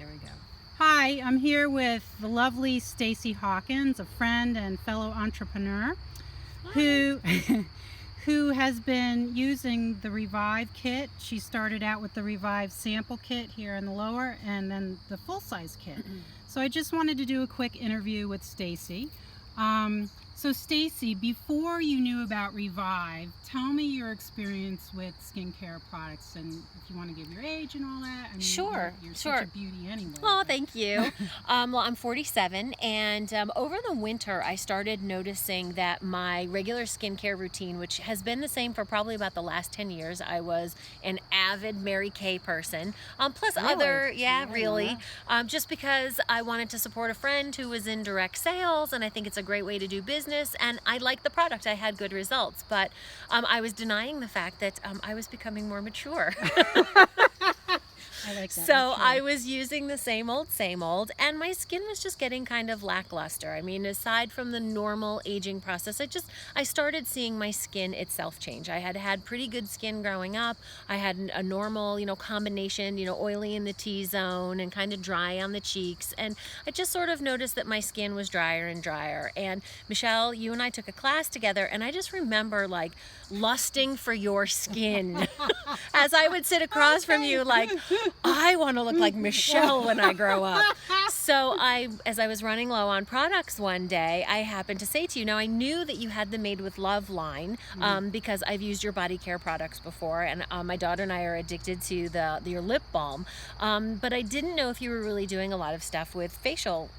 There we go. Hi, I'm here with the lovely Stacey Hawkins, a friend and fellow entrepreneur who who has been using the Revive kit. She started out with the Revive sample kit here in the lower and then the full-size kit. So I just wanted to do a quick interview with Stacey. So Stacey, before you knew about Revive, tell me your experience with skincare products, and if you want to give your age and all that. I mean, Sure, you're sure. such a beauty anyway. Oh, thank you. Well, I'm 47, and over the winter, I started noticing that my regular skincare routine, which has been the same for probably about the last 10 years, I was an avid Mary Kay person, plus Really? other, Yeah, really, just because I wanted to support a friend who was in direct sales, and I think it's a great way to do business, and I liked the product. I had good results, but I was denying the fact that I was becoming more mature. I like that. So I was using the same old, and my skin was just getting kind of lackluster. I mean, aside from the normal aging process, I started seeing my skin itself change. I had had pretty good skin growing up. I had a normal, combination, oily in the T-zone and kind of dry on the cheeks. And I just sort of noticed that my skin was drier and drier. And Michelle, you and I took a class together, and I just remember like lusting for your skin as I would sit across from you like, I want to look like Michelle when I grow up. So as I was running low on products one day, I happened to say to you, now I knew that you had the Made with Love line because I've used your body care products before, and my daughter and I are addicted to your lip balm, but I didn't know if you were really doing a lot of stuff with facial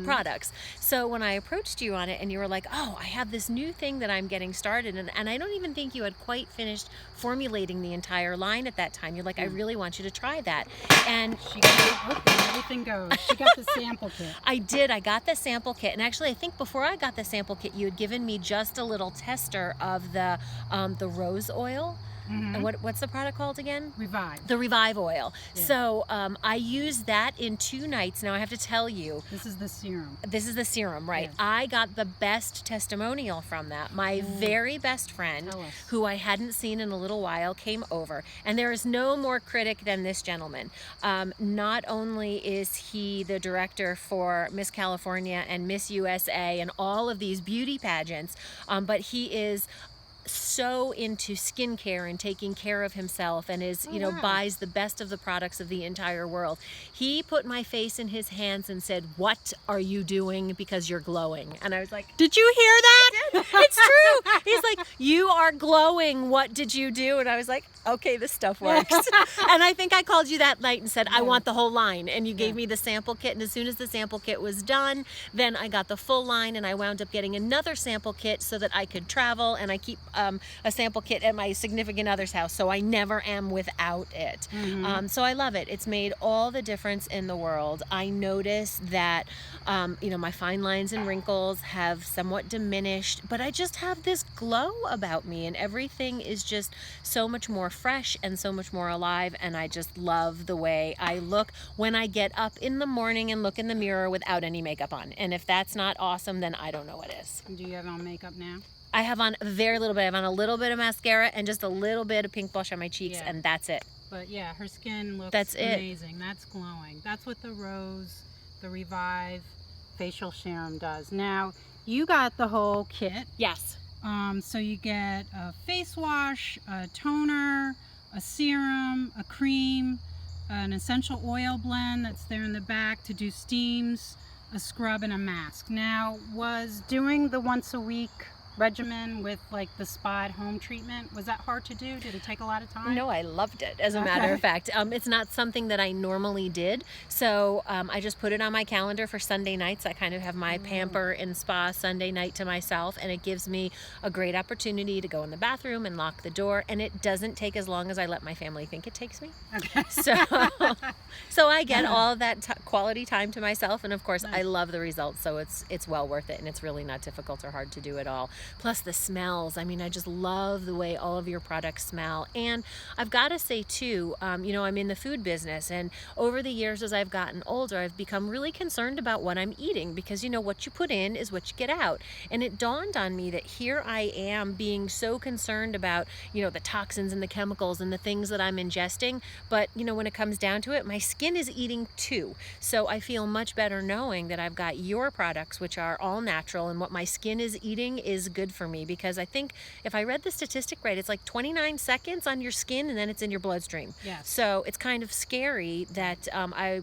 products. So when I approached you on it and you were like, oh, I have this new thing that I'm getting started, and I don't even think you had quite finished formulating the entire line at that time. You're like, I really want you to try that. And she got everything goes. She got the sample kit. I did. I got the sample kit, and actually, I think before I got the sample kit, you had given me just a little tester of the rose oil. And what's the product called again? Revive. The Revive oil. Yeah. So I used that in 2 nights. Now I have to tell you. This is the serum. This is the serum, right? Yes. I got the best testimonial from that. My very best friend, who I hadn't seen in a little while, came over. And there is no more critic than this gentleman. Not only is he the director for Miss California and Miss USA and all of these beauty pageants, but he is so into skincare and taking care of himself, and is buys the best of the products of the entire world. He put my face in his hands and said, "What are you doing? Because you're glowing." And I was like, "Did you hear that?" It's true. He's like, "You are glowing. What did you do?" And I was like, "Okay, this stuff works." And I think I called you that night and said, "I want the whole line." And you gave me the sample kit, and as soon as the sample kit was done, then I got the full line, and I wound up getting another sample kit so that I could travel, and I keep a sample kit at my significant other's house, so I never am without it. So I love it. It's made all the difference in the world. I notice that my fine lines and wrinkles have somewhat diminished, but I just have this glow about me, and everything is just so much more fresh and so much more alive, and I just love the way I look when I get up in the morning and look in the mirror without any makeup on. And if that's not awesome, then I don't know what is. Do you have on makeup now? I have on very little bit. I have on a little bit of mascara and just a little bit of pink blush on my cheeks, and that's it. But yeah, her skin looks amazing. That's glowing. That's what the Revive facial serum does. Now, you got the whole kit. Yes. So you get a face wash, a toner, a serum, a cream, an essential oil blend that's there in the back to do steams, a scrub, and a mask. Now, was doing the once a week regimen with like the spa at home treatment, was that hard to do? Did it take a lot of time? No, I loved it, as a matter of fact. It's not something that I normally did, so I just put it on my calendar for Sunday nights. I kind of have my pamper and spa Sunday night to myself, and it gives me a great opportunity to go in the bathroom and lock the door, and it doesn't take as long as I let my family think it takes me. Okay. So I get all of that quality time to myself, and of course I love the results, so it's well worth it, and it's really not difficult or hard to do at all. plus the smells. I mean, I just love the way all of your products smell. And I've got to say too, you know, I'm in the food business, and over the years as I've gotten older, I've become really concerned about what I'm eating, because you know, what you put in is what you get out. And it dawned on me that here I am being so concerned about, you know, the toxins and the chemicals and the things that I'm ingesting, but you know, when it comes down to it, my skin is eating too. So I feel much better knowing that I've got your products, which are all natural, and what my skin is eating is good for me, because I think if I read the statistic right, it's like 29 seconds on your skin and then it's in your bloodstream. Yes. So it's kind of scary that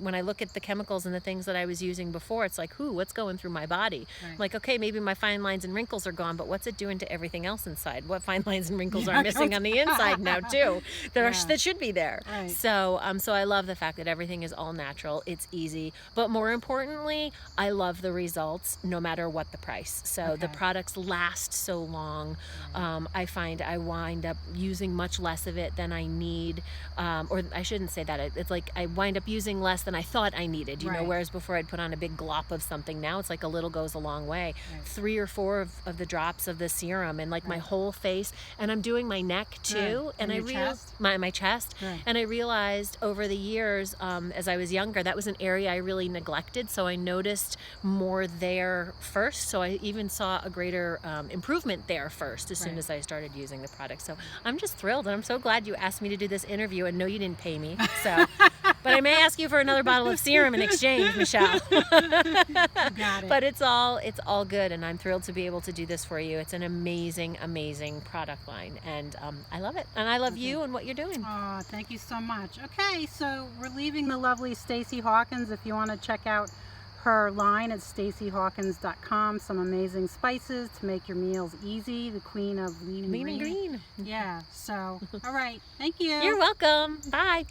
when I look at the chemicals and the things that I was using before, it's like, what's going through my body? Right. Like, okay, maybe my fine lines and wrinkles are gone, but what's it doing to everything else inside? What fine lines and wrinkles are missing on the inside now too, that should be there. Right. So I love the fact that everything is all natural. It's easy, but more importantly, I love the results no matter what the price. So the products last so long. I find I wind up using much less of it than I need, or I shouldn't say that. It's like I wind up using less than I thought I needed, you know, whereas before I'd put on a big glop of something. Now it's like a little goes a long way. 3 or 4 of the drops of the serum, and like my whole face, and I'm doing my neck too, and I realized my chest, and I realized over the years, as I was younger, that was an area I really neglected, so I noticed more there first. So I even saw a greater improvement there first as soon as I started using the product. So I'm just thrilled, and I'm so glad you asked me to do this interview. And no, you didn't pay me, so but I may ask you for another bottle of serum in exchange, Michelle. Got it. But it's all good, and I'm thrilled to be able to do this for you. It's an amazing product line, and I love it, and I love you and what you're doing. Oh, thank you so much. Okay, so we're leaving the lovely Stacey Hawkins. If you want to check out her line at staceyhawkins.com, some amazing spices to make your meals easy. The queen of lean and green. Green. Yeah, so all right, thank you. You're welcome. Bye.